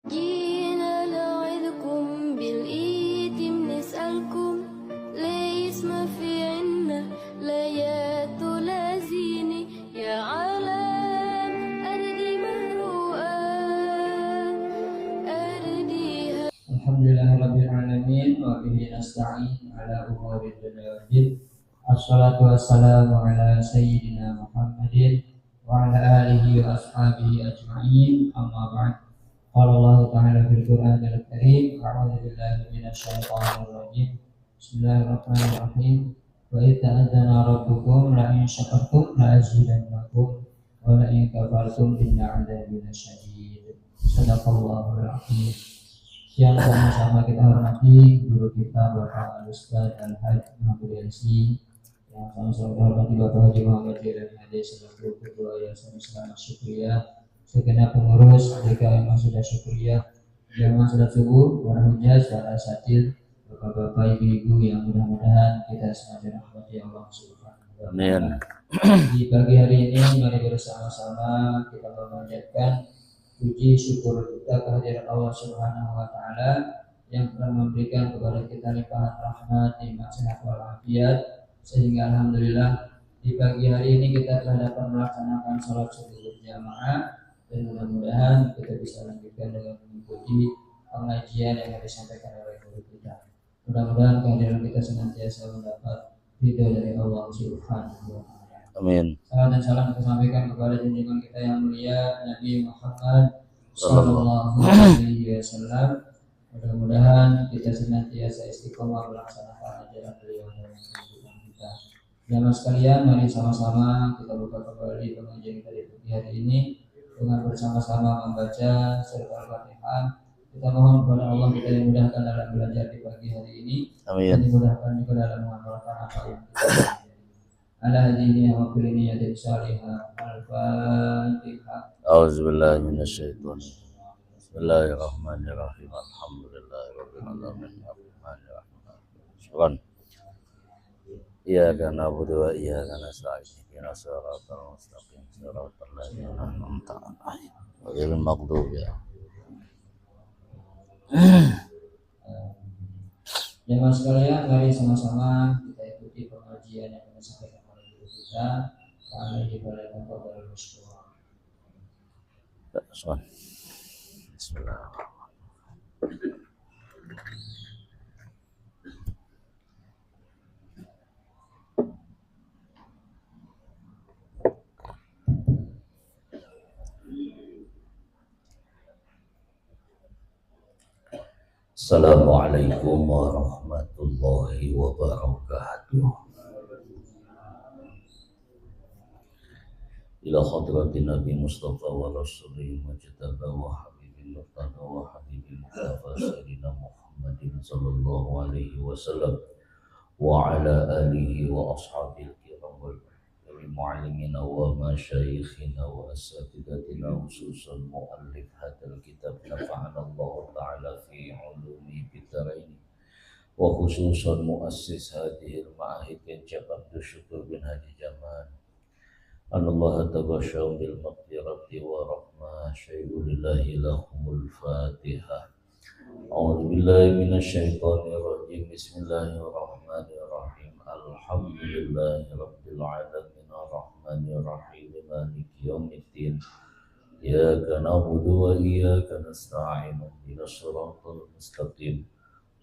جينا نعظكم بالإيتم نسألكم ليس ما في عنا ليات لازيني يا عالم أرضي مهروءة أرضيها. Alhamdulillah Rabbil Alamin wa bihi nasta'in ala umuri dunya waddin. Assalatu wassalamu ala sayyidina Muhammadin wa ala alihi wa ashabihi ajma'in. Amma ba'd. Qala Allah Ta'ala fil Qur'anil Karim, a'udzu billahi minasy syaithanir rajim. Bismillahirrahmanirrahim. Wa idh ta'adzana rabbukum la in syakartum la azidannakum wa la in kafartum inna 'adzabi lasyadid. Shadaqallahul 'azim. Yang sama-sama kita hormati guru kita Bapak Al-Ustaz Al-Haj Muhammad Yansi, yang sama-sama kita hormati Bapak Haji Muhammad Jiran Hadi selaku Ketua Yayasan Islam Syukriyah, segenap pengurus DKM sudah Syukriyah, jamaah sudah subuh, para hujjah, para asatidz, bapak-bapak, ibu-ibu yang mudah-mudahan kita senantiasa dirahmati Allah Subhanahu wa taala. Di pagi hari ini mari bersama-sama kita memanjatkan puji syukur kita kehadiran Allah Subhanahu wa taala yang telah memberikan kepada kita limpahan rahmat, nikmat sehat walafiat, sehingga alhamdulillah di pagi hari ini kita telah dapat melaksanakan sholat subuh berjamaah, dan mudah-mudahan kita bisa lanjutkan dengan mengikuti pengajian yang disampaikan oleh guru kita. Mudah-mudahan kehadiran kita senantiasa mendapat ridho dari Allah Subhanahu wa taala. Amin. Salam dan salam kita sampaikan kepada junjungan kita yang mulia Nabi Muhammad Sallallahu Alaihi Wasallam. Mudah-mudahan kita senantiasa istiqomah melaksanakan ajaran beliau dalam kehidupan kita. Jamaah sekalian, mari sama-sama kita buka kembali pengajian kita di pagi hari ini dengan bersama-sama membaca surat Al-Fatihah. Kita mohon kepada Allah kita dimudahkan dalam belajar di pagi hari ini. Amin. Dan dimudahkan juga dalam mengamalkan apa yang kita belajar. Ala hadini wa kulli niyatin salihah. Al-Fatihah. A'udzubillahi minasyaitonir rajim. Bismillahirrahmanirrahim. Alhamdulillahirabbil alamin. Arrahmanirrahim. Syukran. Iyyaka na'budu wa iyyaka nasta'in. Ihdinas siratal mustaqim. Siratal ladzina an'amta 'alaihim ghairil maghdubi 'alaihim. Jemaah sekalian, mari sama-sama kita ikuti pengajian yang disampaikan oleh guru kita. Alaihi wasallam kepada Rasulullah. Bismillahirrahmanirrahim. Assalamualaikum warahmatullahi wabarakatuh. Ila hadratin Nabi Mustafa wa Rasulih Mujtaba wa Habibil Murtada wa Habibil Mustafa Sayyidina Muhammadin sallallahu alaihi wasallam wa ala alihi wa ashabil kiram wal mu'allimina wa masyayikhina wa asatidatina khususan mu'allif hadal kitab nafa'ana Allah ta'ala fi ulumi bidaraini wa khususan muassis hadihil ma'ahid Jab Abdul Syukur bin Haji Jaman Allah tabasyaw bil maqdirati wa rahmah syai'ulillahi lahumul fatihah. A'udzu billahi minasy syaithanir rajim. Bismillahirrahmanirrahim. Alhamdulillahi rabbil alamin arrahmanir rahim maliki yaumiddin. Iyyaka na'budu wa iyyaka nasta'in. Ihdinas siratal mustaqim.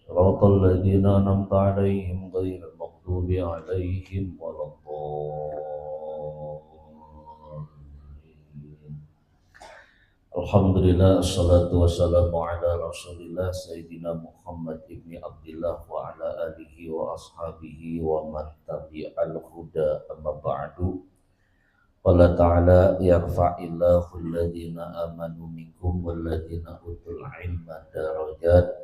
Siratal ladzina an'amta 'alaihim ghairil maghdubi 'alaihim waladdallin. Alhamdulillah, assalatu wassalamu ala rasulillah Sayyidina Muhammad ibni Abdillah wa ala alihi wa ashabihi wa man tabi'al huda amma ba'du. Qala ta'ala yarfa'illahu alladhina amanu minkum walladhina utul ilma darajat.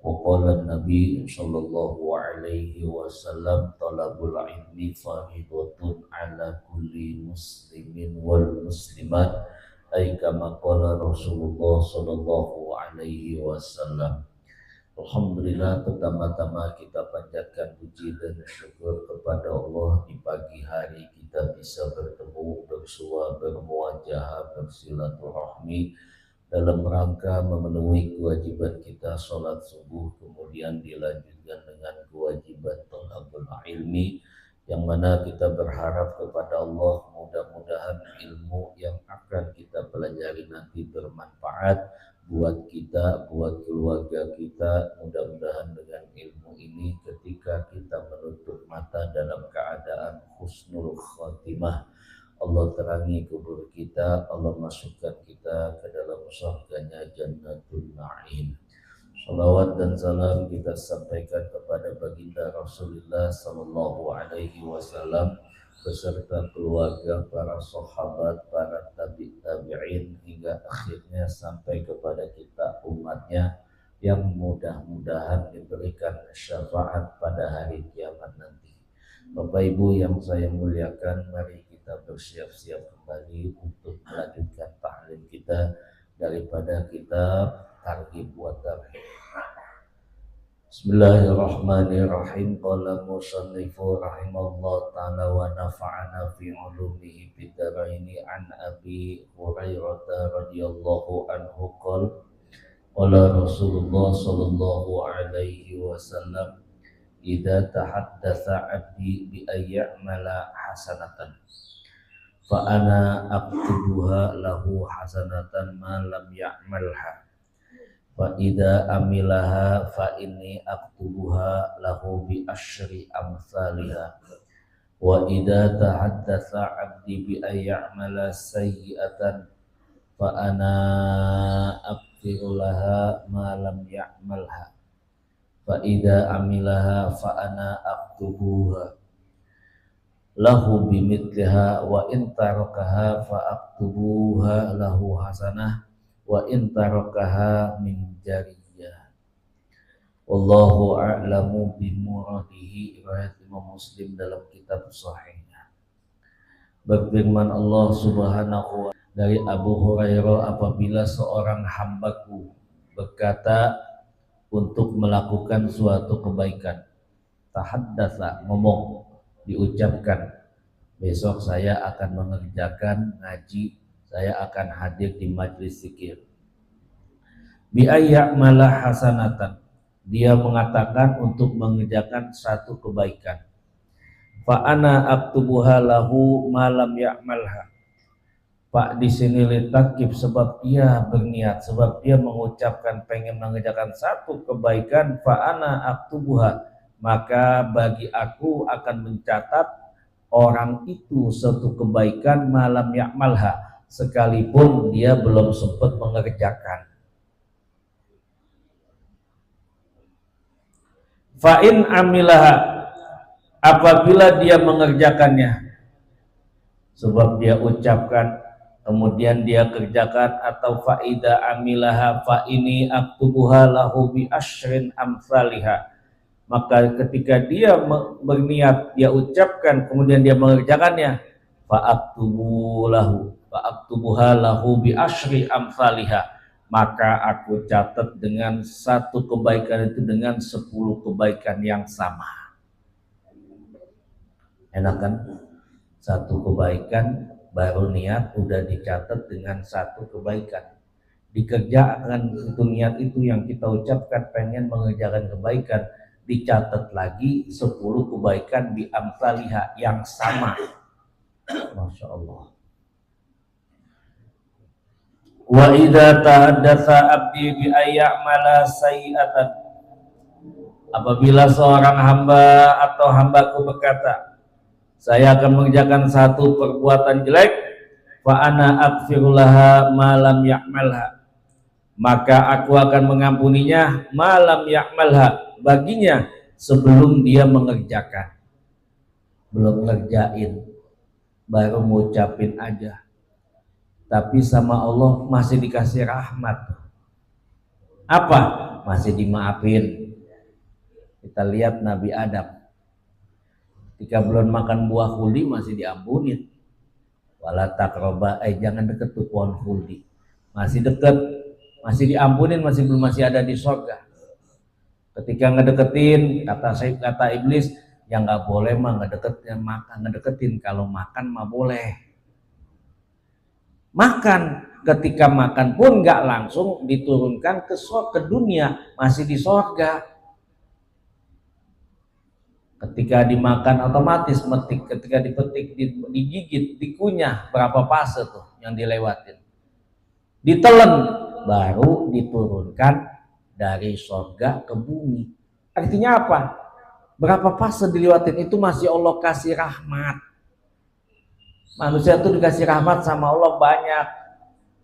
Wa qala an-nabi sallallahu alaihi wasallam talabul ilmi faridatun ala kulli muslimin wal muslimat. Kama qala Rasulullah sallallahu alaihi wasallam. Alhamdulillah, pertama-tama kita panjatkan puji dan syukur kepada Allah di pagi hari kita bisa bertemu, bersua, bermuajahah, bersilaturahmi dalam rangka memenuhi kewajiban kita sholat subuh, kemudian dilanjutkan dengan kewajiban thalabul ilmi, yang mana kita berharap kepada Allah mudah-mudahan ilmu yang akan kita pelajari nanti bermanfaat buat kita, buat keluarga kita. Mudah-mudahan dengan ilmu ini ketika kita menutup mata dalam keadaan husnul khotimah, Allah terangi kubur kita, Allah masukkan kita ke dalam surganya Jannatul Na'im. Salawat dan salam kita sampaikan kepada baginda Rasulullah Sallallahu Alaihi Wasallam beserta keluarga, para sahabat, para tabi'in hingga akhirnya sampai kepada kita umatnya yang mudah-mudahan diberikan syafaat pada hari kiamat nanti. Bapak Ibu yang saya muliakan, mari kita bersiap-siap kembali untuk melanjutkan tahlim kita daripada kitab Targhib wa Tarhib. Bismillahirrahmanirrahim. Qala musannifu rahimallahu ta'ala wa nafa'ana fi ulumihi fid dharaini an Abi Hurairah radhiyallahu anhu qala Rasulullah sallallahu alaihi wasallam idza tahaddatsa 'abdi bi ayyamala hasanatan fa ana aktubuha lahu hasanatan ma lam ya'malha fa idza amilaha fa inni aktubuha lahu bi asyri amsalha wa idza tahaddatsa 'abdi bi ayyamala sayyi'atan fa ana aktiru laha ma lam ya'malha fa idza amilaha fa ana aktubuha lahu bimithliha wa in tarakaha fa aktubuha lahu hasanah wa in tarakaha min jariyah. Wallahu a'lamu bimuradihi. Riwayat Imam Muslim dalam kitab sahihnya. Berfirman Allah Subhanahu wa ta'ala dari Abu Hurairah, apabila seorang hambaku berkata untuk melakukan suatu kebaikan, tahaddatsa, ngomong, diucapkan, besok saya akan mengerjakan ngaji, saya akan hadir di majlis zikir. Bi ayyamala hasanatan, dia mengatakan untuk mengerjakan satu kebaikan. Fa ana aktubuha lahu ma lam ya'malha. Pak di sini letakib, sebab dia berniat, sebab dia mengucapkan pengen mengerjakan satu kebaikan. Fa ana aktubuha, maka bagi aku akan mencatat orang itu satu kebaikan malam ya'malha, sekalipun dia belum sempat mengerjakan. Fa'in amilaha, apabila dia mengerjakannya, sebab dia ucapkan kemudian dia kerjakan, atau fa'ida amilaha fa'ini aktubuha lahu bi asyrin amsalihha, maka ketika dia berniat, dia ucapkan, kemudian dia mengerjakannya, fa'aktubuha lahu bi asyri amsalihha, maka aku catat dengan satu kebaikan itu dengan 10 kebaikan yang sama. Enak kan? Satu kebaikan baru niat udah dicatat dengan satu kebaikan. Dikerjakan itu niat itu yang kita ucapkan pengen mengerjakan kebaikan, dicatat lagi 10 kebaikan bi amsalihha yang sama. Masya Allah. Wa idza tahaddatsa abdi bi ayyamala sayyi'atan, apabila seorang hamba atau hambaku berkata, saya akan mengerjakan satu perbuatan jelek, fa ana aghfiru laha ma lam ya'malha, maka aku akan mengampuninya ma lam ya'malha, baginya sebelum dia mengerjakan. Belum ngerjain, baru ngucapin aja, tapi sama Allah masih dikasih rahmat. Apa? Masih dimaafin. Kita lihat Nabi Adam, ketika belum makan buah khuldi masih diampunin. Wala taqraba, jangan deket tuh pohon khuldi, masih deket, masih diampunin, masih ada di surga. Ketika ngedeketin, kata iblis, yang nggak boleh mah ngedeketin, kalau makan mah boleh. Makan ketika makan pun nggak langsung diturunkan ke dunia, masih di sorga. Ketika dimakan otomatis metik, ketika dipetik, digigit, dikunyah, berapa fase tuh yang dilewatin. Ditelan, baru diturunkan dari sorga ke bumi. Artinya apa? Berapa fase dilewatin itu masih Allah kasih rahmat. Manusia tuh dikasih rahmat sama Allah banyak.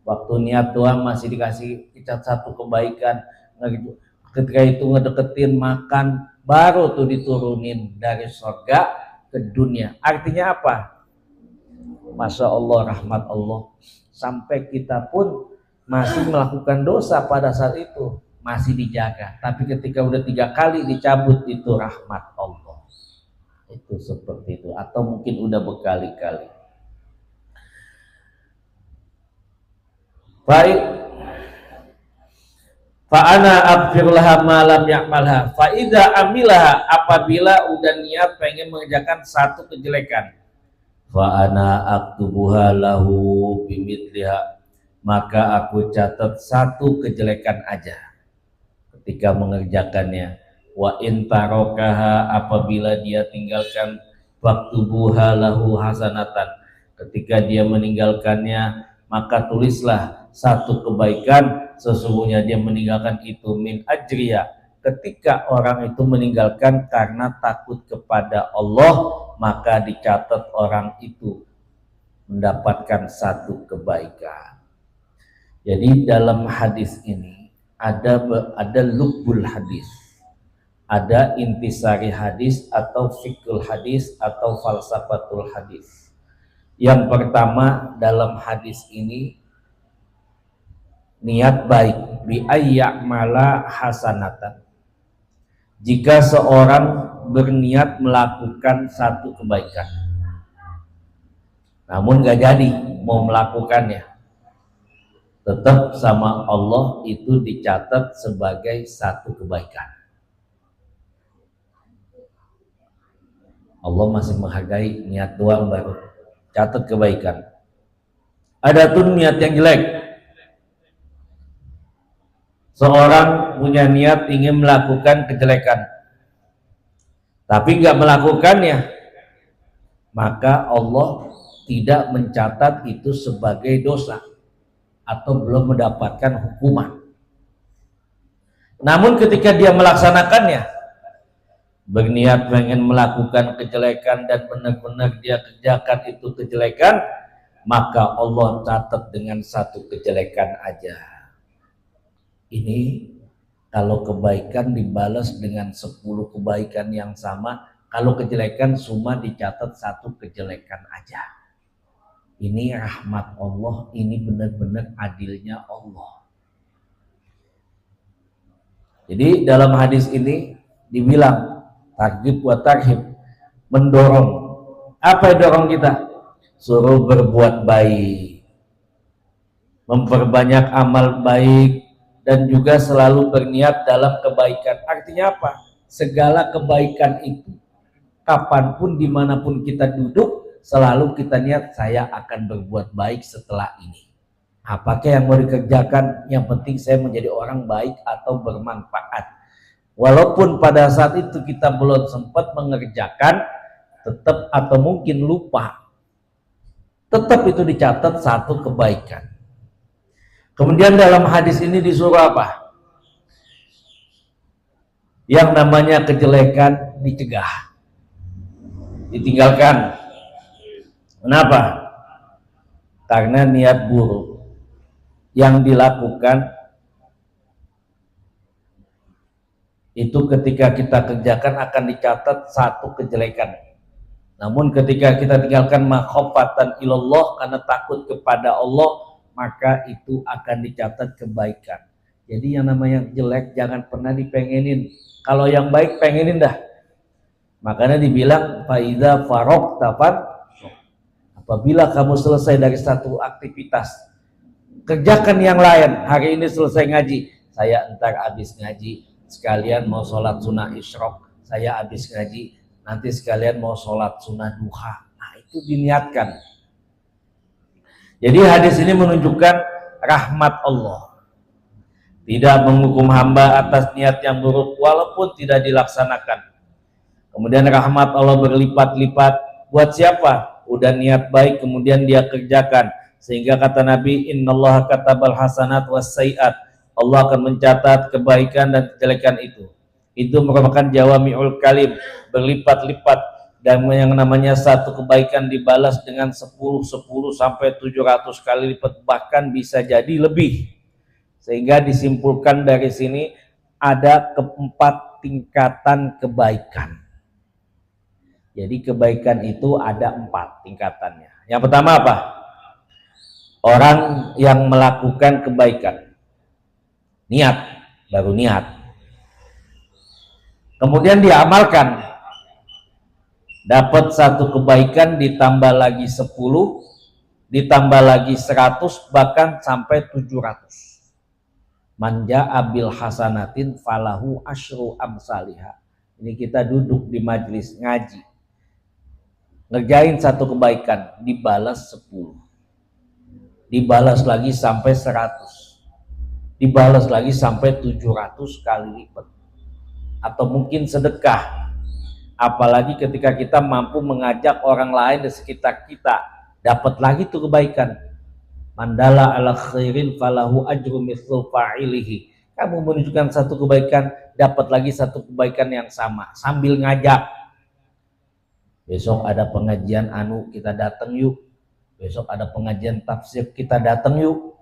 Waktu niat doang masih dikasih satu kebaikan. Nah gitu. Ketika itu ngedeketin makan, baru tuh diturunin dari surga ke dunia. Artinya apa? Masya Allah, rahmat Allah. Sampai kita pun masih melakukan dosa pada saat itu, masih dijaga. Tapi ketika udah 3 kali dicabut, itu rahmat Allah. Itu seperti itu. Atau mungkin udah berkali-kali. Baik, fa'ana abfirlaha malam ya'malha fa'idha amilaha, apabila udah niat pengen mengerjakan satu kejelekan, fa'ana aktubuha lahu bimitliha, maka aku catat satu kejelekan aja ketika mengerjakannya. Wa in tarokaha, apabila dia tinggalkan, faktubuha lahu hasanatan, ketika dia meninggalkannya maka tulislah satu kebaikan, sesungguhnya dia meninggalkan itu min ajriya. Ketika orang itu meninggalkan karena takut kepada Allah, maka dicatat orang itu mendapatkan satu kebaikan. Jadi dalam hadis ini ada lubbul hadis, ada intisari hadis atau fikul hadis atau falsafatul hadis. Yang pertama dalam hadis ini, niat baik, bi ayya'mala hasanatan. Jika seorang berniat melakukan satu kebaikan, namun gak jadi mau melakukannya, tetap sama Allah itu dicatat sebagai satu kebaikan. Allah masih menghargai niat doang, baru catat kebaikan. Ada tuh niat yang jelek. Seorang punya niat ingin melakukan kejelekan, tapi nggak melakukannya, maka Allah tidak mencatat itu sebagai dosa atau belum mendapatkan hukuman. Namun ketika dia melaksanakannya, berniat pengen melakukan kejelekan dan benar-benar dia kerjakan itu kejelekan, maka Allah catat dengan satu kejelekan aja. Ini kalau kebaikan dibalas dengan 10 kebaikan yang sama, kalau kejelekan cuma dicatat satu kejelekan aja. Ini rahmat Allah, ini benar-benar adilnya Allah. Jadi dalam hadis ini dibilang targhib wa tarhib, mendorong. Apa yang dorong kita? Suruh berbuat baik, memperbanyak amal baik, dan juga selalu berniat dalam kebaikan. Artinya apa? Segala kebaikan itu, kapanpun dimanapun kita duduk, selalu kita niat, saya akan berbuat baik setelah ini. Apakah yang mau dikerjakan, yang penting saya menjadi orang baik atau bermanfaat. Walaupun pada saat itu kita belum sempat mengerjakan, tetap atau mungkin lupa, tetap itu dicatat satu kebaikan. Kemudian dalam hadis ini disuruh apa? Yang namanya kejelekan dicegah, ditinggalkan. Kenapa? Karena niat buruk yang dilakukan itu ketika kita kerjakan akan dicatat satu kejelekan. Namun ketika kita tinggalkan makhofatan ilallah, karena takut kepada Allah, maka itu akan dicatat kebaikan. Jadi yang namanya jelek jangan pernah dipengenin. Kalau yang baik pengenin dah. Makanya dibilang faidza faraqta fan, apabila kamu selesai dari satu aktivitas, kerjakan yang lain. Hari ini selesai ngaji, saya entar habis ngaji sekalian mau sholat sunnah isyraq, saya habis ngaji nanti sekalian mau sholat sunnah duha. Nah itu diniatkan. Jadi hadis ini menunjukkan rahmat Allah. Tidak menghukum hamba atas niat yang buruk walaupun tidak dilaksanakan. Kemudian rahmat Allah berlipat-lipat buat siapa? Udah niat baik kemudian dia kerjakan. Sehingga kata Nabi, innallaha katabal hasanat wassayiat. Allah akan mencatat kebaikan dan kejelekan itu. Itu merupakan jawami'ul kalim, berlipat-lipat, dan yang namanya satu kebaikan dibalas dengan 10 sampai 700 kali lipat, bahkan bisa jadi lebih. Sehingga disimpulkan dari sini ada keempat tingkatan kebaikan. Jadi kebaikan itu ada 4 tingkatannya. Yang pertama apa? Orang yang melakukan kebaikan, niat, baru niat, kemudian diamalkan, dapat satu kebaikan ditambah lagi 10, ditambah lagi 100, bahkan sampai 700. Manja abil hasanatin falahu asyru amsaliha. Ini kita duduk di majelis ngaji, ngerjain satu kebaikan, dibalas 10, dibalas lagi sampai 100, dibalas lagi sampai 700 kali lipat. Atau mungkin sedekah, apalagi ketika kita mampu mengajak orang lain di sekitar kita, dapat lagi tuh kebaikan. Mandala ala khairin falahu ajru mithlu fa'ilihi. Kamu menunjukkan satu kebaikan, dapat lagi satu kebaikan yang sama sambil ngajak. Besok ada pengajian anu, kita datang yuk. Besok ada pengajian tafsir, kita datang yuk.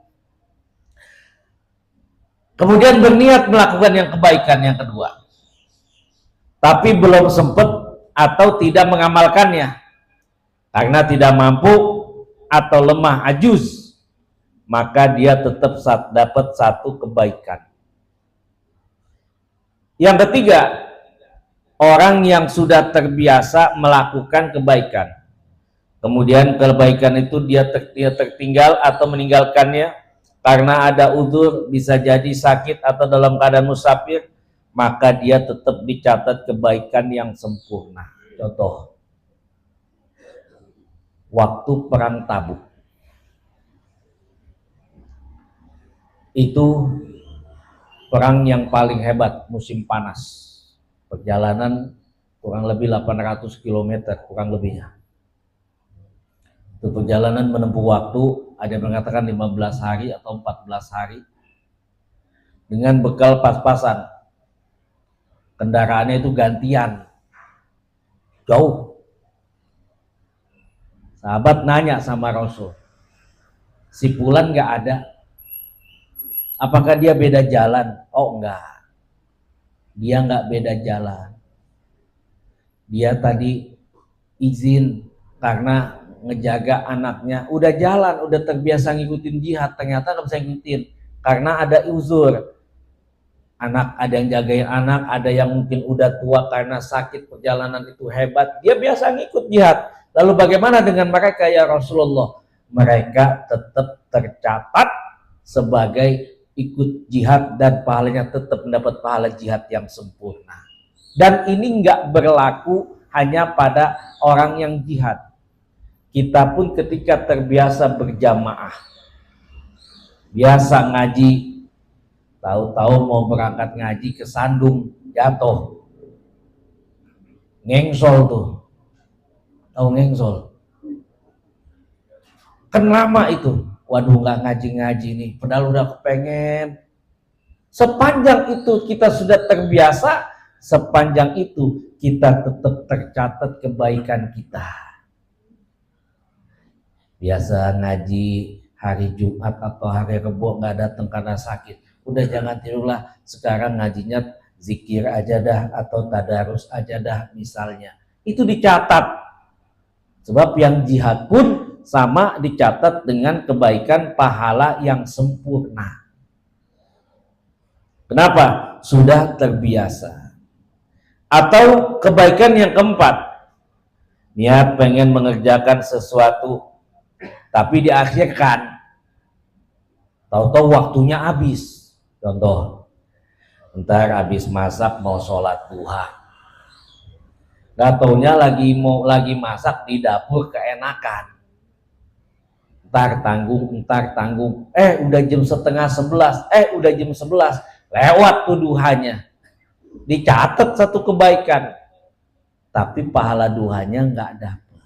Kemudian berniat melakukan yang kebaikan yang kedua, tapi belum sempat atau tidak mengamalkannya karena tidak mampu atau lemah ajuz, maka dia tetap dapat satu kebaikan. Yang ketiga, orang yang sudah terbiasa melakukan kebaikan, kemudian kebaikan itu dia tertinggal atau meninggalkannya karena ada uzur, bisa jadi sakit atau dalam keadaan musafir, maka dia tetap dicatat kebaikan yang sempurna. Contoh, waktu perang Tabuk itu perang yang paling hebat, musim panas, perjalanan kurang lebih 800 km kurang lebihnya. Itu perjalanan menempuh waktu, ada yang mengatakan 15 hari atau 14 hari dengan bekal pas-pasan. Kendaraannya itu gantian, jauh. Sahabat nanya sama Rasul, si Fulan nggak ada, apakah dia beda jalan? Oh enggak, dia nggak beda jalan. Dia tadi izin karena ngejaga anaknya, udah jalan, udah terbiasa ngikutin jihad, ternyata nggak bisa ngikutin karena ada uzur. Anak, ada yang jagain anak, ada yang mungkin udah tua karena sakit, perjalanan itu hebat, dia biasa ngikut jihad. Lalu bagaimana dengan mereka ya Rasulullah? Mereka tetap tercatat sebagai ikut jihad dan pahalanya tetap mendapat pahala jihad yang sempurna. Dan ini nggak berlaku hanya pada orang yang jihad. Kita pun ketika terbiasa berjamaah, biasa ngaji, tahu-tahu mau berangkat ngaji kesandung, jatuh, ngengsol tuh, tahu ngengsol? Kan lama itu, waduh nggak ngaji-ngaji nih, padahal udah kepengen. Sepanjang itu kita sudah terbiasa, sepanjang itu kita tetap tercatat kebaikan kita. Biasa ngaji hari Jumat atau hari Rebo nggak datang karena sakit, udah jangan tirulah, sekarang ngajinya zikir aja dah atau tadarus aja dah misalnya. Itu dicatat, sebab yang jihad pun sama dicatat dengan kebaikan pahala yang sempurna. Kenapa? Sudah terbiasa. Atau kebaikan yang keempat, niat pengen mengerjakan sesuatu tapi diakhirkan, tahu-tahu waktunya habis. Contoh, ntar habis masak mau sholat duha, nggak taunya lagi masak di dapur keenakan, Ntar tanggung, udah jam setengah 11, udah jam 11, lewat tuh duhanya. Dicatat satu kebaikan, tapi pahala duhanya nggak dapat.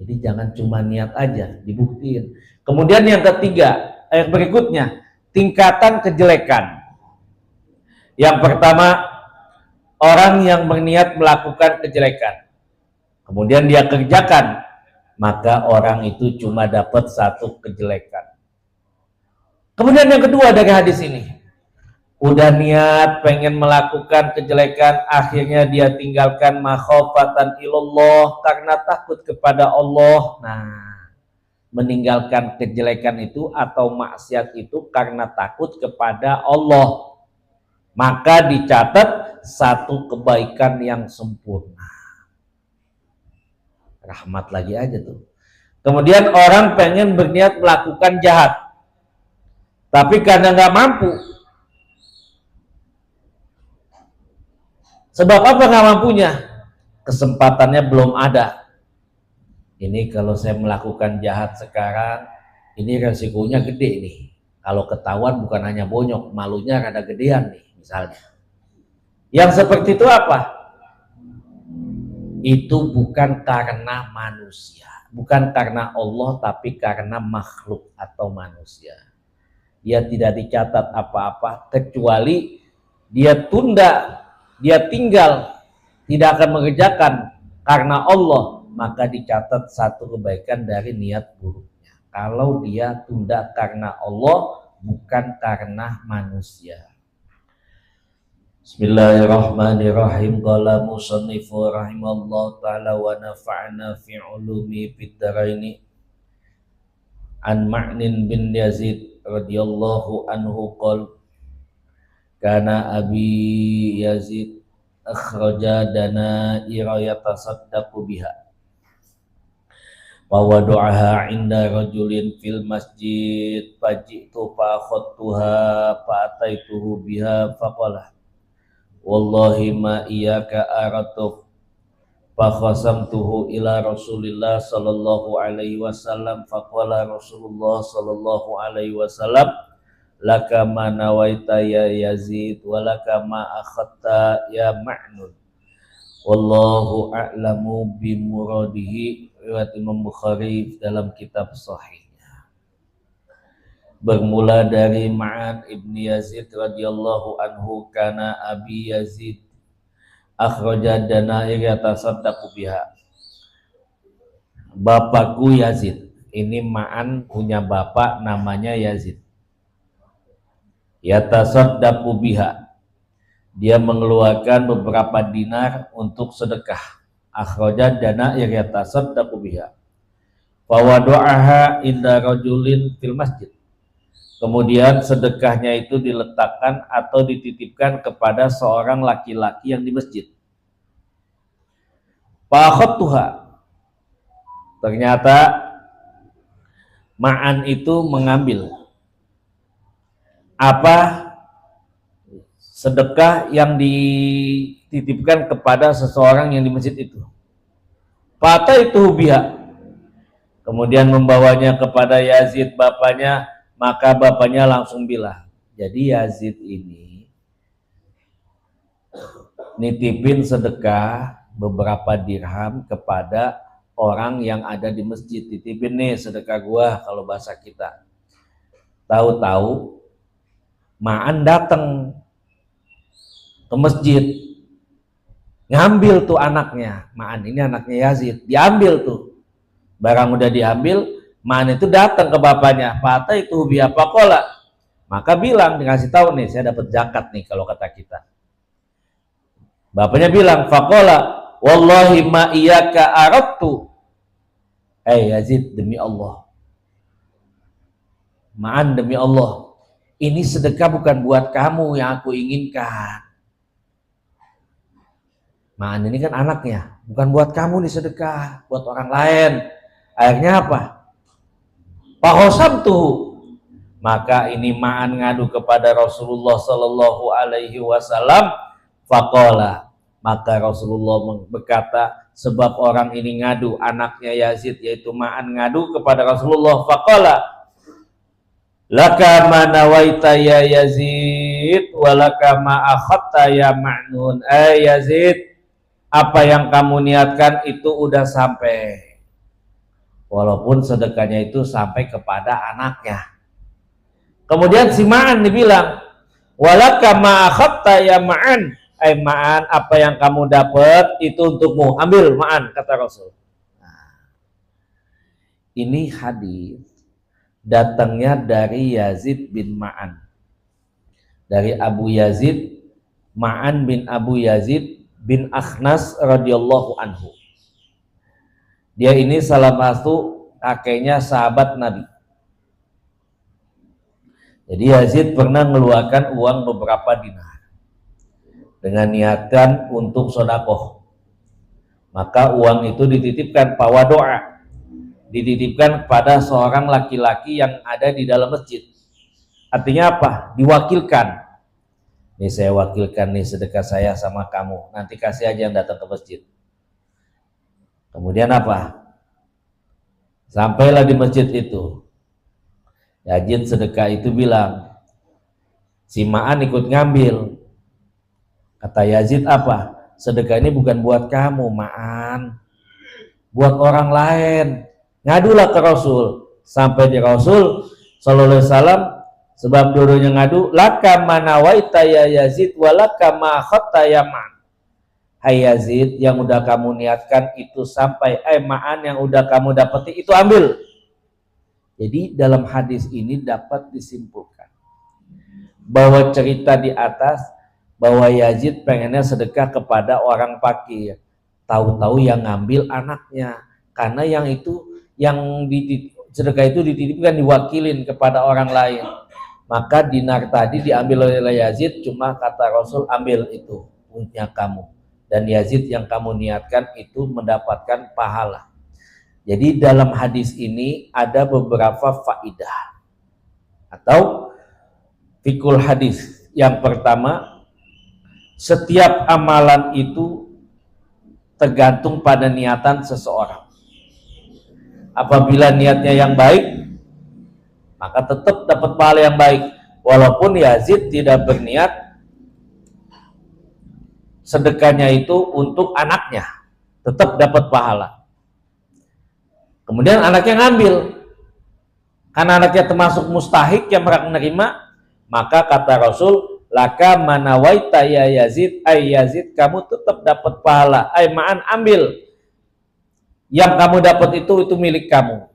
Jadi jangan cuma niat aja, dibuktiin. Kemudian yang ketiga, berikutnya, tingkatan kejelekan. Yang pertama, orang yang berniat melakukan kejelekan, kemudian dia kerjakan, maka orang itu cuma dapat satu kejelekan. Kemudian yang kedua dari hadis ini, udah niat pengen melakukan kejelekan, akhirnya dia tinggalkan makhofatan ilallah, karena takut kepada Allah. Nah, meninggalkan kejelekan itu atau maksiat itu karena takut kepada Allah, maka dicatat satu kebaikan yang sempurna. Rahmat lagi aja tuh. Kemudian orang pengen berniat melakukan jahat, tapi karena nggak mampu. Sebab apa nggak mampunya? Kesempatannya belum ada. Ini kalau saya melakukan jahat sekarang, ini resikonya gede nih. Kalau ketahuan bukan hanya bonyok, malunya rada gedean nih misalnya. Yang seperti itu apa? Itu bukan karena manusia, bukan karena Allah, tapi karena makhluk atau manusia. Dia tidak dicatat apa-apa kecuali dia tunda, dia tinggal, tidak akan mengerjakan karena Allah, maka dicatat satu kebaikan dari niat buruknya. Kalau dia tunda karena Allah, bukan karena manusia. Bismillahirrahmanirrahim. Qala musannifu rahimallahu ta'ala wa nafa'na fi ulumi fid dharaini. An Ma'nin bin Yazid radhiyallahu anhu qala kana abi Yazid akhraja dana yatasaddaqu biha wa wadu'aha 'inda rajulin fil masjid faji'tu fa akhadtuha fa ataituhu biha faqala wallahi ma iyyaka aratu fa khasamtuhu ila Rasulillah sallallahu alaihi wasallam faqala Rasulullah sallallahu alaihi wasallam laka ma nawaita ya Yazid wa laka ma akhadta ya Ma'nun wallahu a'lamu bi muradihi. Riwayat Imam Bukhari dalam kitab sahih. Bermula dari Ma'an ibni Yazid radhiyallahu anhu, kana abi Yazid akhraja danair yatasaddaqu biha. Bapakku Yazid, ini Ma'an punya bapak namanya Yazid. Yatasaddaqu biha, dia mengeluarkan beberapa dinar untuk sedekah. Akhraja danair yatasaddaqu biha. Fa wadu'aha inda rajulin fil masjid. Kemudian sedekahnya itu diletakkan atau dititipkan kepada seorang laki-laki yang di masjid. Fa'akhadtuha. Ternyata Ma'an itu mengambil apa sedekah yang dititipkan kepada seseorang yang di masjid itu. Fata itu biha. Kemudian membawanya kepada Yazid bapaknya. Maka bapaknya langsung bilang, jadi Yazid ini nitipin sedekah beberapa dirham kepada orang yang ada di masjid. Titipin nih sedekah gua kalau bahasa kita. Tahu-tahu Ma'an datang ke masjid, ngambil tuh anaknya. Ma'an ini anaknya Yazid, diambil tuh. Barang udah diambil, Ma'an itu datang ke bapaknya, Fata itu biapa kola, maka bilang, dikasih tahu nih, saya dapat zakat nih kalau kata kita. Bapaknya bilang, Fakola, wallahi ma iyyaka aradtu. Yazid, demi Allah, Ma'an demi Allah, ini sedekah bukan buat kamu yang aku inginkan. Ma'an ini kan anaknya, bukan buat kamu nih sedekah, buat orang lain. Akhirnya apa? Fahosamtuhu, maka ini Ma'an ngadu kepada Rasulullah sallallahu alaihi wasallam. Faqala, maka Rasulullah berkata, sebab orang ini ngadu, anaknya Yazid yaitu Ma'an ngadu kepada Rasulullah. Faqala laka ma nawaita ya Yazid walaka ma akhadta ya Ma'nun. Yazid, apa yang kamu niatkan itu udah sampai, walaupun sedekahnya itu sampai kepada anaknya. Kemudian si Ma'an dibilang, walaka ma akhadta ya Ma'an. Ma'an, apa yang kamu dapat itu untukmu, ambil Ma'an, kata Rasul. Nah, ini hadis datangnya dari Yazid bin Ma'an, dari Abu Yazid Ma'an bin Abu Yazid bin Akhnas radhiyallahu anhu. Dia ini salah satu kakeknya sahabat Nabi. Jadi Yazid pernah mengeluarkan uang beberapa dinar dengan niatan untuk sodakoh. Maka uang itu dititipkan pawadoa, dititipkan kepada seorang laki-laki yang ada di dalam masjid. Artinya apa? Diwakilkan. Nih saya wakilkan nih sedekah saya sama kamu, nanti kasih aja yang datang ke masjid. Kemudian apa? Sampailah di masjid itu, Yazid sedekah itu bilang, si Ma'an ikut ngambil. Kata Yazid apa? Sedekah ini bukan buat kamu Ma'an, buat orang lain. Ngadulah ke Rasul. Sampai di Rasul sallallahu alaihi wasallam, sebab dulunya ngadu, laka manawaita ya Yazid walaka ma akhadta ya Ma'an. Hai Yazid, yang udah kamu niatkan itu sampai, Ma'an yang udah kamu dapati itu ambil. Jadi dalam hadis ini dapat disimpulkan bahwa cerita di atas bahwa Yazid pengennya sedekah kepada orang fakir, tahu-tahu yang ngambil anaknya, karena yang itu yang sedekah itu dititipkan, diwakilin kepada orang lain. Maka dinar tadi diambil oleh Yazid, cuma kata Rasul, ambil itu punya kamu, dan Yazid yang kamu niatkan itu mendapatkan pahala. Jadi dalam hadis ini ada beberapa faidah atau fikul hadis. Yang pertama, setiap amalan itu tergantung pada niatan seseorang. Apabila niatnya yang baik, maka tetap dapat pahala yang baik. Walaupun Yazid tidak berniat sedekahnya itu untuk anaknya, tetap dapat pahala. Kemudian anaknya ngambil, karena anaknya termasuk mustahik yang berhak menerima, maka kata Rasul, laka manawaita ya Yazid, Yazid kamu tetap dapat pahala, Ma'an ambil, yang kamu dapat itu milik kamu.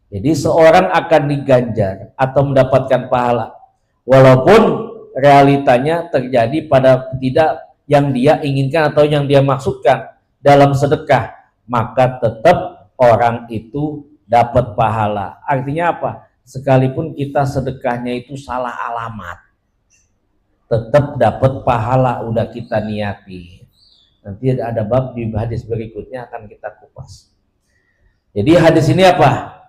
Jadi seorang akan diganjar atau mendapatkan pahala walaupun realitanya terjadi pada tidak yang dia inginkan atau yang dia maksudkan dalam sedekah, maka tetap orang itu dapat pahala. Artinya apa? Sekalipun kita sedekahnya itu salah alamat, tetap dapat pahala, udah kita niati. Nanti ada bab di hadis berikutnya akan kita kupas. Jadi hadis ini apa?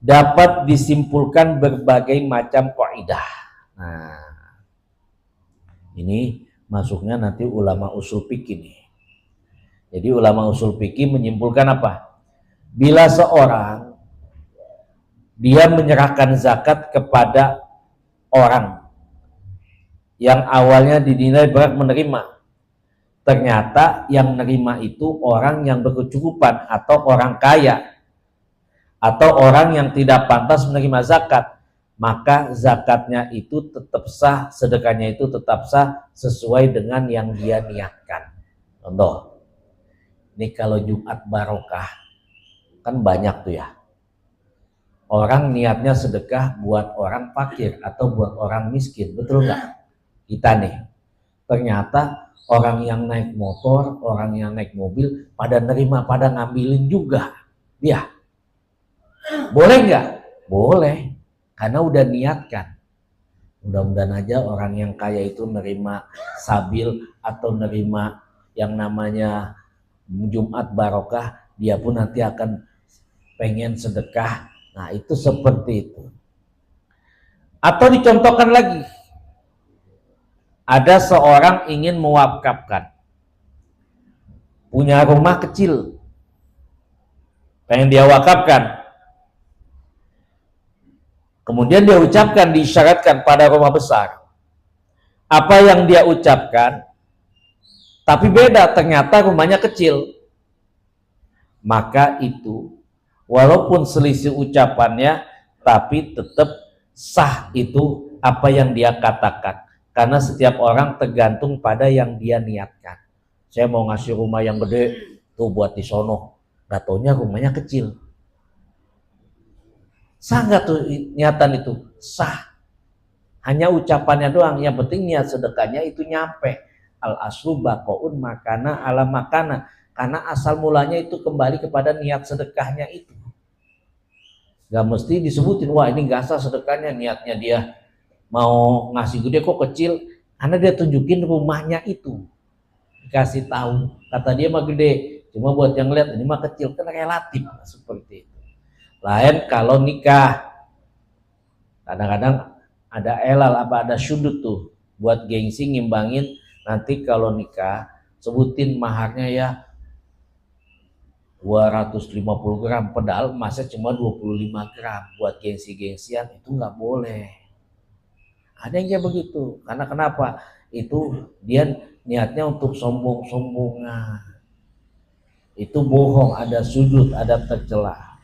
Dapat disimpulkan berbagai macam kaidah. Nah, ini masuknya nanti ulama usul fikih nih. Jadi ulama usul fikih menyimpulkan apa? Bila seorang dia menyerahkan zakat kepada orang yang awalnya dinilai berhak menerima, ternyata yang menerima itu orang yang berkecukupan atau orang kaya atau orang yang tidak pantas menerima zakat, maka zakatnya itu tetap sah, sedekahnya itu tetap sah sesuai dengan yang dia niatkan. Contoh, ini kalau Jumat Barokah kan banyak tuh ya, orang niatnya sedekah buat orang fakir atau buat orang miskin, betul nggak? Kita nih, ternyata orang yang naik motor, orang yang naik mobil pada nerima, pada ngambilin juga. Ya, boleh nggak? Boleh, karena udah niatkan. Mudah-mudahan aja orang yang kaya itu nerima sabil atau nerima yang namanya Jumat Barokah, dia pun nanti akan pengen sedekah. Nah, itu seperti itu. Atau dicontohkan lagi, ada seorang ingin mewakafkan punya rumah kecil, pengen dia wakafkan. Kemudian dia ucapkan, diisyaratkan pada rumah besar. Apa yang dia ucapkan, tapi beda, ternyata rumahnya kecil. Maka itu, walaupun selisih ucapannya, tapi tetap sah itu apa yang dia katakan. Karena setiap orang tergantung pada yang dia niatkan. Saya mau ngasih rumah yang gede, tuh buat di sono. Gak taunya rumahnya kecil. Sah nggak tuh niatan itu? Sah. Hanya ucapannya doang. Yang penting niat sedekahnya itu nyampe. Al aslu baqaun makana ala makana. Karena asal mulanya itu kembali kepada niat sedekahnya itu. Gak mesti disebutin, wah ini gak sah sedekahnya, niatnya dia mau ngasih gede kok kecil. Karena dia tunjukin rumahnya itu. Dikasih tahu. Kata dia mah gede. Cuma buat yang lihat ini mah kecil. Kan relatif seperti itu. Lain kalau nikah, kadang-kadang ada elal apa ada sudut tuh buat gengsi ngimbangin. Nanti kalau nikah sebutin maharnya ya 250 gram, padahal emasnya cuma 25 gram. Buat gengsi-gengsian itu nggak boleh. Ada yang kayak begitu. Karena kenapa? Itu dia niatnya untuk sombong-sombongan. Itu bohong, ada sudut, ada tercela.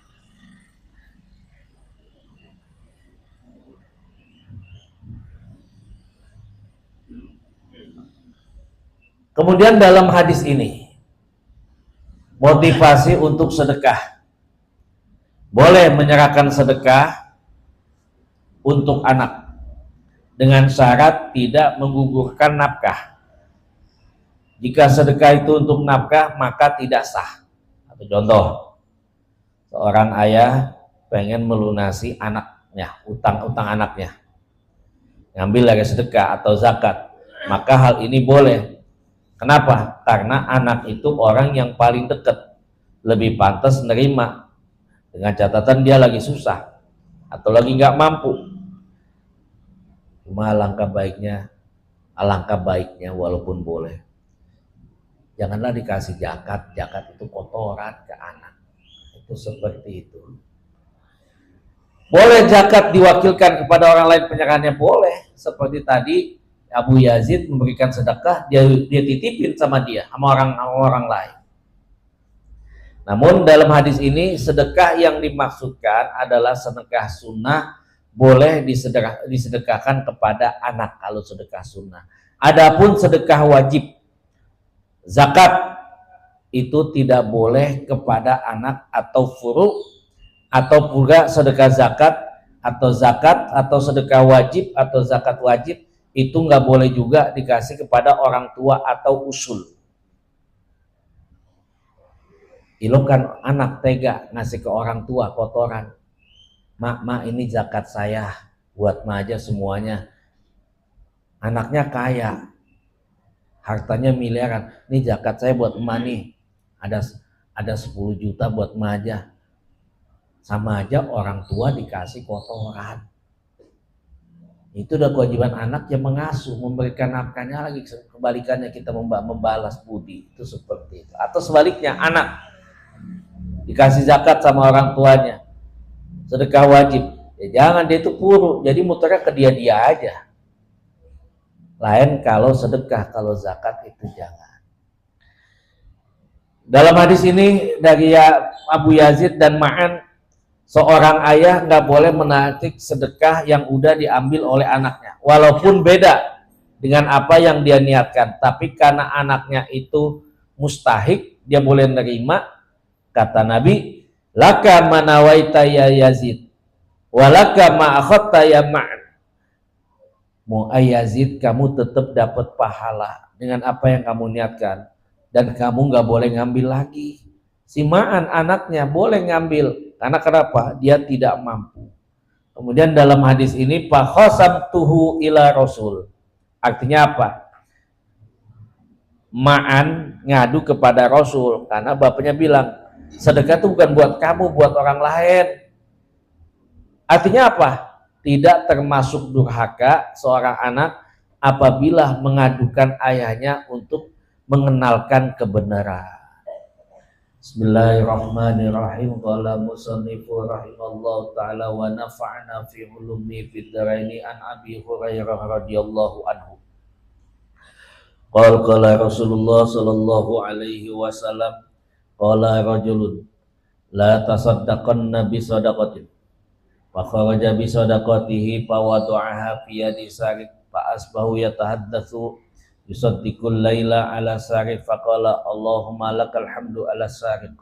Kemudian dalam hadis ini motivasi untuk sedekah. Boleh menyerahkan sedekah untuk anak dengan syarat tidak menggugurkan nafkah. Jika sedekah itu untuk nafkah maka tidak sah. Satu contoh, seorang ayah pengen melunasi anaknya, utang-utang anaknya, ngambil dari sedekah atau zakat, maka hal ini boleh. Kenapa? Karena anak itu orang yang paling dekat, lebih pantas nerima, dengan catatan dia lagi susah atau lagi nggak mampu. Cuma alangkah baiknya walaupun boleh, janganlah dikasih zakat. Zakat itu kotoran ke anak. Itu seperti itu. Boleh zakat diwakilkan kepada orang lain penyerahannya, boleh. Seperti tadi Abu Yazid memberikan sedekah, dia titipin sama orang lain. Namun dalam hadis ini sedekah yang dimaksudkan adalah sedekah sunnah, boleh disedekahkan kepada anak kalau sedekah sunnah. Adapun sedekah wajib, zakat itu tidak boleh kepada anak atau furu, atau pula sedekah zakat atau sedekah wajib atau zakat wajib itu nggak boleh juga dikasih kepada orang tua atau usul. Ilo kan anak tega ngasih ke orang tua kotoran. Mak ini zakat saya, buat ma aja semuanya. Anaknya kaya, hartanya miliaran. Ini zakat saya buat emak nih, ada 10 juta buat ma aja. Sama aja orang tua dikasih kotoran. Itu udah kewajiban anak yang mengasuh, memberikan nafkahnya. Lagi kebalikannya kita membalas budi, itu seperti itu. Atau sebaliknya, anak dikasih zakat sama orang tuanya, sedekah wajib, ya jangan dia itu puru, jadi muternya ke dia aja. Lain kalau sedekah, kalau zakat itu jangan. Dalam hadis ini dari Abu Yazid dan Ma'an, seorang ayah nggak boleh menarik sedekah yang udah diambil oleh anaknya, walaupun beda dengan apa yang dia niatkan. Tapi karena anaknya itu mustahik, dia boleh nerima. Kata Nabi, laka manawaita ya Yazid, walaka ma'akhadta ya Ma'an. Mau Yazid, kamu tetap dapat pahala dengan apa yang kamu niatkan, dan kamu nggak boleh ngambil lagi. Si Ma'an anaknya boleh ngambil. Karena kenapa? Dia tidak mampu. Kemudian dalam hadis ini fakhasamtuhu ila Rasul. Artinya apa? Ma'an ngadu kepada Rasul karena bapaknya bilang, sedekah itu bukan buat kamu, buat orang lain. Artinya apa? Tidak termasuk durhaka seorang anak apabila mengadukan ayahnya untuk mengenalkan kebenaran. Bismillahirrahmanirrahim. Qala musannifu rahimallahu ta'ala wa nafa'na fi ulumi fid dharaini an Abi Hurairah radhiyallahu anhu. Qala Rasulullah sallallahu alaihi wasallam, qala rajulun la tasaddaqanna bi sadaqatin fa kharaja bi sadaqatihi fa wada'aha fi yadi sarik fa asbahu yatahaddatsu yusaddiqul laila ala sarik fa qala Allahumma lakal hamdu ala sarik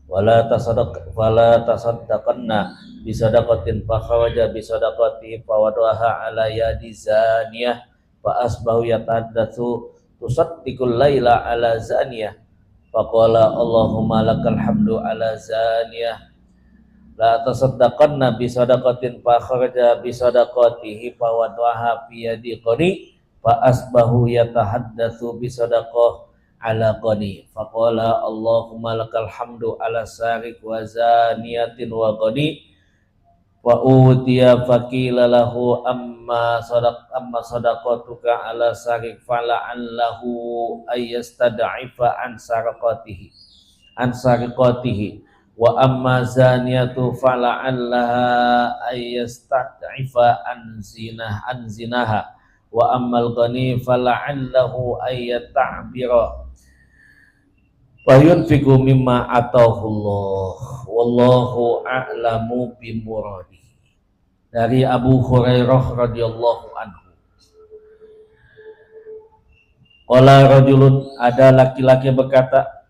wala tasaddaqanna bi sadaqatin fa kharaja bi sadaqatihi fa wada'aha ala yadi zaniyah fa asbahu yatahaddatsu tusaddiqul laila ala zaniyah faqala Allahumma lakal hamdu ala zaniyah la tasaddaqanna bi sadaqatin fa kharaja bi sadaqatihi fa wada'aha fi yadi qani fa asbahu yatahaddatsu bi sadaqah ala qani faqala Allahumma lakal hamdu ala sarik wa zaniyatin wa qani wa utiya faqila lahu amma sadaqatuka ala sarik fala'allahu ayyastad'ifa an sarqatihi wa amma zaniyatu fala'allaha ayyastad'ifa an zinaha wa ammal ghani fala'allahu ayyata'bira wa yunfiqu mimma atahullah wallahu a'lamu bimuradi. Dari Abu Hurairah radhiyallahu anhu, qala rajulun, ada laki-laki berkata,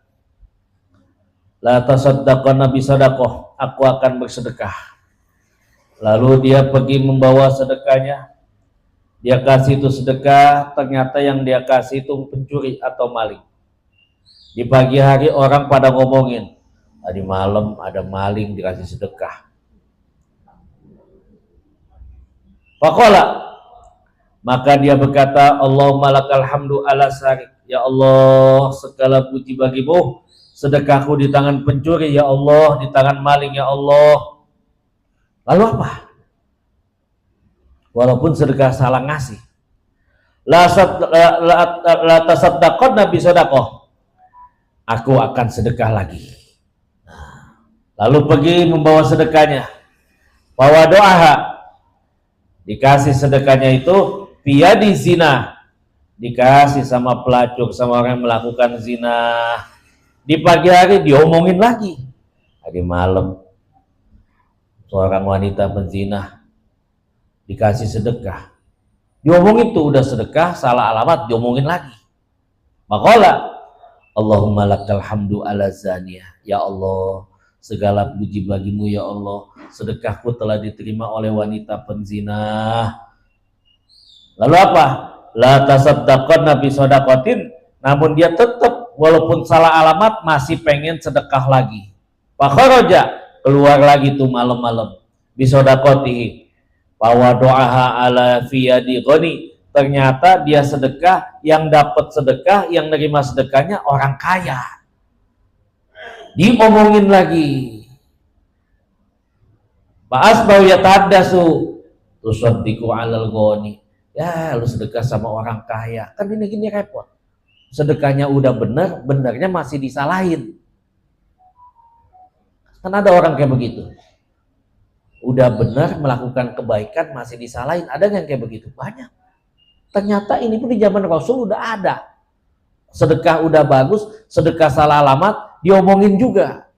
la tasaddaqanna bi sadaqah, aku akan bersedekah. Lalu dia pergi membawa sedekahnya, dia kasih itu sedekah, ternyata yang dia kasih itu pencuri atau maling. Di pagi hari orang pada ngomongin, tadi malam ada maling dikasih sedekah. Faqala, maka dia berkata, Allahumma lakal hamdu ala sarik, ya Allah segala puji bagimu, sedekahku di tangan pencuri ya Allah, di tangan maling ya Allah. Lalu apa? Walaupun sedekah salah ngasih, la tasaddaqanna bi sadaqah, aku akan sedekah lagi. Lalu pergi membawa sedekahnya, bawa doa, dikasih sedekahnya itu via di zina, dikasih sama pelacur, sama orang yang melakukan zina. Di pagi hari diomongin lagi, hari malam seorang wanita penzina dikasih sedekah, diomongin tuh udah sedekah salah alamat, diomongin lagi. Maqala Allahumma lakal hamdu ala zaniyah, ya Allah segala puji bagimu ya Allah, sedekahku telah diterima oleh wanita penzina. Lalu apa? La tasaddaqanna bi sadaqatin, namun dia tetap walaupun salah alamat masih pengen sedekah lagi. Fa kharaja, keluar lagi tuh malam-malam, bi sadaqatihi wa wada'aha ala fi yadi ghani, ternyata dia sedekah, yang dapat sedekah, yang nerima sedekahnya orang kaya. Diomongin lagi. Ba'as bau yatahaddasu tusaddiqu 'alal ghani. Ya, lu sedekah sama orang kaya. Kan ini gini repot. Sedekahnya udah bener, benernya masih disalahin. Kan ada orang kayak begitu. Udah bener melakukan kebaikan masih disalahin. Ada yang kayak begitu? Banyak. Ternyata ini pun di zaman Rasul udah ada. Sedekah udah bagus, sedekah salah alamat, diomongin juga.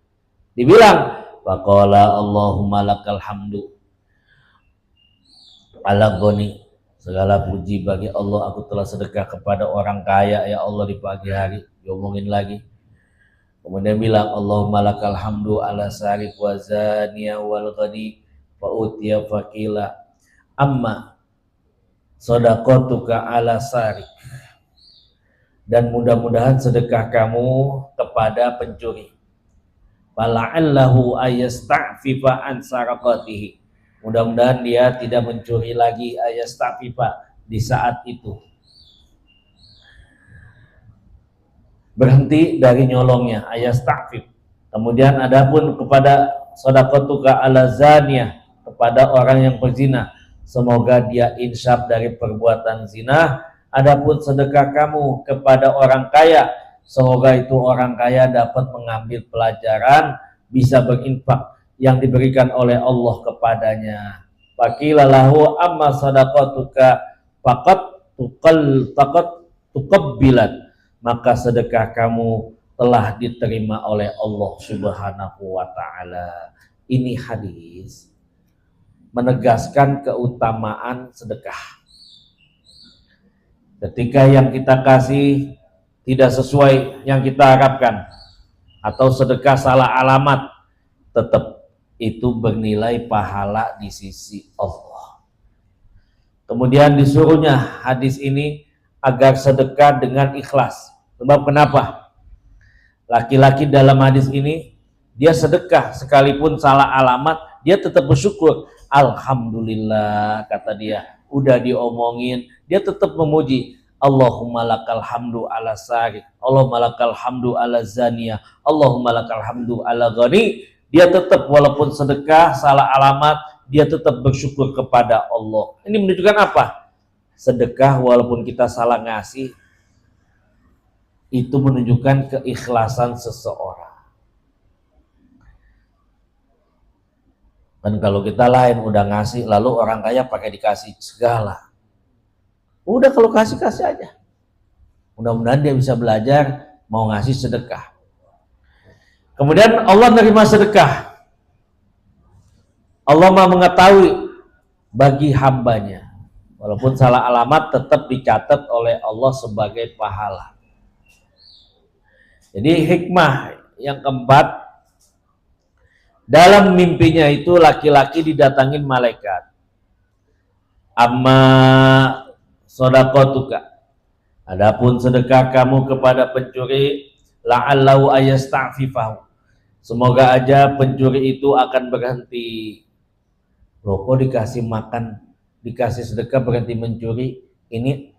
Dibilang, faqala Allahumma lakal hamdu ala ghani, segala puji bagi Allah, aku telah sedekah kepada orang kaya ya Allah di pagi hari. Diomongin lagi. Kemudian bilang, Allahumma lakal hamdu ala sarik wa zaniya wal ghani fa utiya faqila amma sadaqatuka ala sarik, dan mudah-mudahan sedekah kamu kepada pencuri. Fala'allahu ayasta'fifa an sarqatihi, mudah-mudahan dia tidak mencuri lagi, ayasta'fifa, di saat itu berhenti dari nyolongnya, ayasta'fif. Kemudian adapun kepada sadaqatuka ala zaniyah, kepada orang yang berzina, semoga dia insyaf dari perbuatan zina. Adapun sedekah kamu kepada orang kaya, Semoga itu orang kaya dapat mengambil pelajaran, bisa berinfak yang diberikan oleh Allah kepadanya. Faqila lahu amma sadaqatuka faqad tuqabbilat, maka sedekah kamu telah diterima oleh Allah Subhanahu wa taala. Ini hadis menegaskan keutamaan sedekah. Ketika yang kita kasih tidak sesuai yang kita harapkan atau sedekah salah alamat, tetap itu bernilai pahala di sisi Allah. Kemudian disuruhnya hadis ini agar sedekah dengan ikhlas. Sebab kenapa? Laki-laki dalam hadis ini dia sedekah sekalipun salah alamat, dia tetap bersyukur. Alhamdulillah, kata dia. Udah diomongin, dia tetap memuji. Allahumma lakal hamdu ala sarik, Allahumma lakal hamdu ala zaniyah, Allahumma lakal hamdu ala ghani. Dia tetap walaupun sedekah salah alamat, dia tetap bersyukur kepada Allah. Ini menunjukkan apa? Sedekah walaupun kita salah ngasih, itu menunjukkan keikhlasan seseorang. Dan kalau kita lain udah ngasih, lalu orang kaya pakai dikasih segala. Udah kalau kasih aja. Mudah-mudahan dia bisa belajar mau ngasih sedekah. Kemudian Allah menerima sedekah. Allah Maha mengetahui bagi hambanya. Walaupun salah alamat tetap dicatat oleh Allah sebagai pahala. Jadi hikmah yang keempat, dalam mimpinya itu laki-laki didatangin malaikat. Amma shadaqatuka, adapun sedekah kamu kepada pencuri, la'allahu ayasta'fifahu, semoga aja pencuri itu akan berhenti. Loh, kok dikasih makan, dikasih sedekah berhenti mencuri? Ini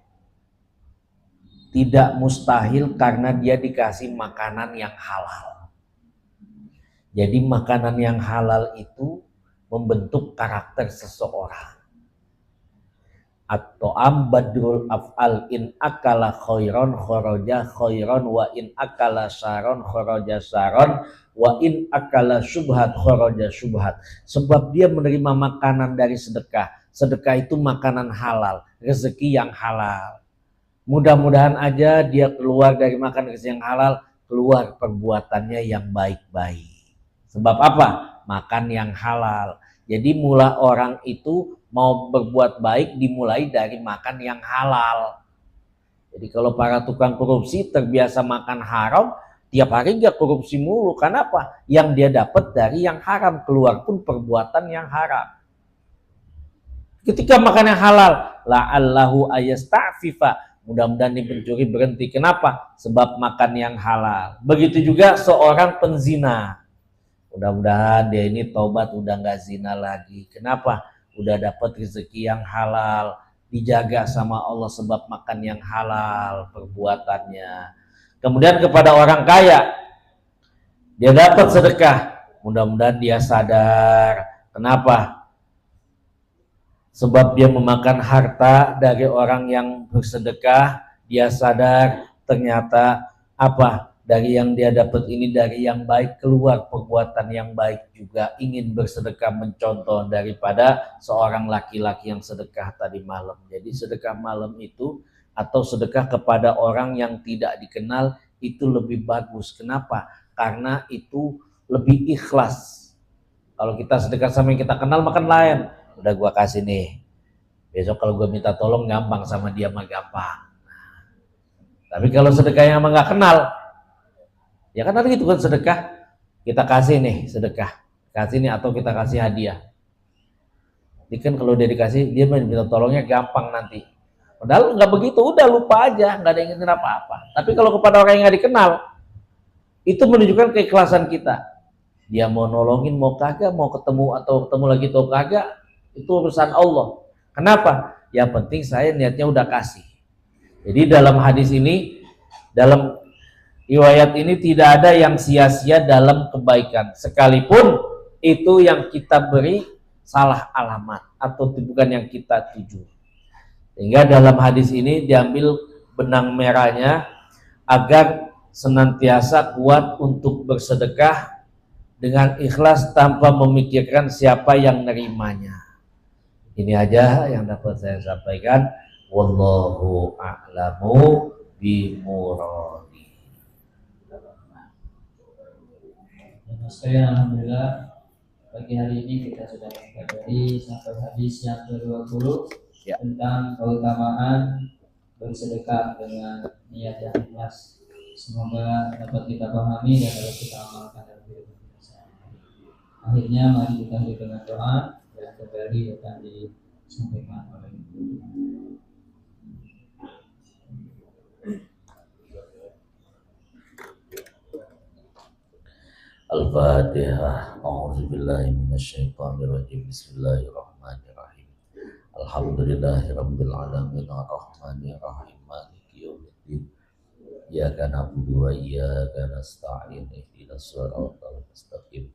tidak mustahil karena dia dikasih makanan yang halal. Jadi makanan yang halal itu membentuk karakter seseorang. At-ta'am badrul af'al, in akala khairan kharaja khairan, wa in akala saron kharaja saron, wa in akala syubhat kharaja syubhat. Sebab dia menerima makanan dari sedekah. Sedekah itu makanan halal, rezeki yang halal. Mudah-mudahan aja dia keluar dari makan rezeki yang halal, keluar perbuatannya yang baik-baik. Sebab apa? Makan yang halal. Jadi mula orang itu mau berbuat baik dimulai dari makan yang halal. Jadi kalau para tukang korupsi terbiasa makan haram, tiap hari dia korupsi mulu. Kenapa? Yang dia dapat dari yang haram, keluar pun perbuatan yang haram. Ketika makan yang halal, la'allahu ayasta'fifa, mudah-mudahan nih pencuri berhenti. Kenapa? Sebab makan yang halal. Begitu juga seorang penzina. Mudah-mudahan dia ini taubat, udah nggak zina lagi. Kenapa? Udah dapat rezeki yang halal, dijaga sama Allah sebab makan yang halal perbuatannya. Kemudian kepada orang kaya, dia dapat sedekah, mudah-mudahan dia sadar. Kenapa? Sebab dia memakan harta dari orang yang bersedekah, dia sadar ternyata apa? Dari yang dia dapat ini dari yang baik, keluar perbuatan yang baik juga, ingin bersedekah, mencontoh daripada seorang laki-laki yang sedekah tadi malam. Jadi sedekah malam itu atau sedekah kepada orang yang tidak dikenal itu lebih bagus. Kenapa? Karena itu lebih ikhlas. Kalau kita sedekah sama yang kita kenal makan lain. Udah gua kasih nih, besok kalau gua minta tolong gampang sama dia mah gampang. Tapi kalau sedekah yang emang gak kenal, ya kan nanti itu kan sedekah, kita kasih nih sedekah, kasih nih atau kita kasih hadiah. Jadi kan kalau dia dikasih, dia minta tolongnya gampang nanti. Padahal nggak begitu, udah lupa aja, nggak ada yang ingin apa-apa. Tapi kalau kepada orang yang nggak dikenal, itu menunjukkan keikhlasan kita. Dia mau nolongin, mau kagak, mau ketemu atau ketemu lagi atau kagak, itu urusan Allah. Kenapa? Yang penting saya niatnya udah kasih. Jadi dalam hadis ini, dalam riwayat ini tidak ada yang sia-sia dalam kebaikan, sekalipun itu yang kita beri salah alamat atau bukan yang kita tuju. Sehingga dalam hadis ini diambil benang merahnya agar senantiasa kuat untuk bersedekah dengan ikhlas tanpa memikirkan siapa yang nerimanya. Ini aja yang dapat saya sampaikan. Wallahu a'lamu bimuradi. Sekalian, alhamdulillah pagi hari ini kita sudah mempelajari sampai hadis yang ke-20 Ya. tentang keutamaan bersedekah dengan niat yang ikhlas. Semoga dapat kita pahami dan dapat kita amalkan dalam kehidupan kita sehari-hari. Akhirnya mari kita beri dengan doa yang kembali akan disampaikan oleh Ibu. Al-Fatihah. A'udzubillahi minasyaitonirrajim. Bismillahirrahmanirrahim. Alhamdulillahirabbil alamin arrahmanir rahim maliki yaumiddin. Iyyaka na'budu wa iyyaka nasta'in. Ihdinas siratal mustaqim.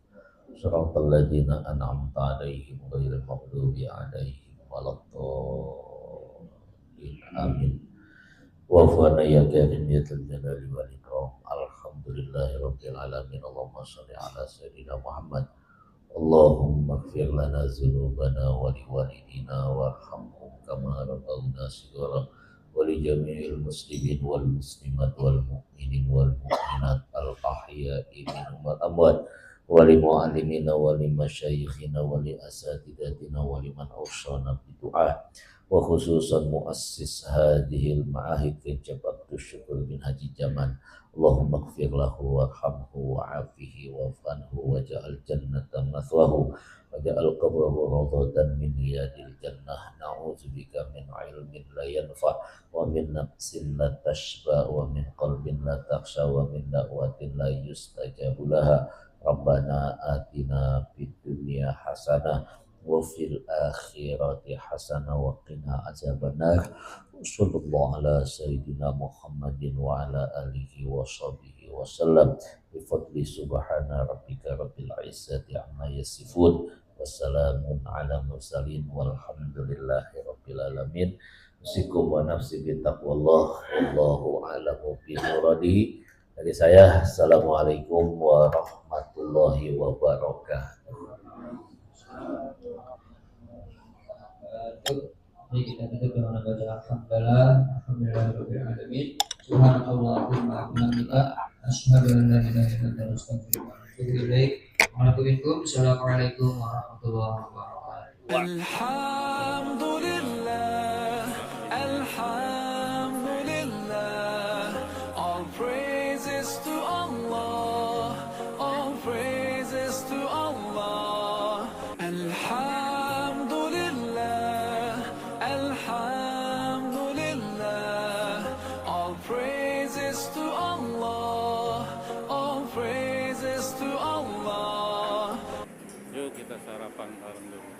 Shiratal ladzina an'amta 'alaihim ghairil maghdubi 'alaihim waladdallin. Amin. Wa fana ya karim ya jalali wal ikram. Alhamdulillahirabbil alamin. Allahumma shalli ala sayyidina Muhammad. Allahumma ighfir lana dzunubana wa liwalidina warhamhum kama rabbawna shighara wa li jami'il muslimin wal muslimat wal mu'minin wal mu'minat al ahya'i minhum wal amwat wa li mu'allimina wa li masyayikhina wa li asatidatina wa liman awsana bidu'a wa khususan muassis hadhil ma'ahid fi jabat syukur min haji zaman. Allahumma ighfir lahu warhamhu wa'afihi wa'fanhu waj'al jannatan mathwahu waj'al qabrahu rawdatan min riyadil jannah. Na'udzubika min ilmin la yanfa wa min nafsin la tashba wa min qalbin la takhsha wa min da'watin la yustajabu laha. Rabbana atina fid dunya hasanah wa fil akhirati hasanah wa qina azabannar. Sallallahu ala sayyidina Muhammadin wa ala alihi wa sahbihi wa sallam. Bi fadli subhana rabbika rabbil izzati amma yasifun. Wassalamun ala mursalin walhamdulillahi rabbil alamin. Usikum wa nafsi bi taqwallah wallahu a'lamu bi muradihi. Dari saya, assalamualaikum warahmatullahi wabarakatuh. Jadi kita tutup dengan baca alhamdulillah alamin. Subhanallahumma wa bihamdika asyhadu an la ilaha illa anta astaghfiruka wa atubu ilaik. Assalamualaikum warahmatullahi wabarakatuh. Alhamdulillah, alhamdulillah, all praises to Allah, all praises to Allah. Alhamdulillah, alhamdulillah, all praises to Allah, all praises to Allah. Yuk kita sarapan bareng dulu.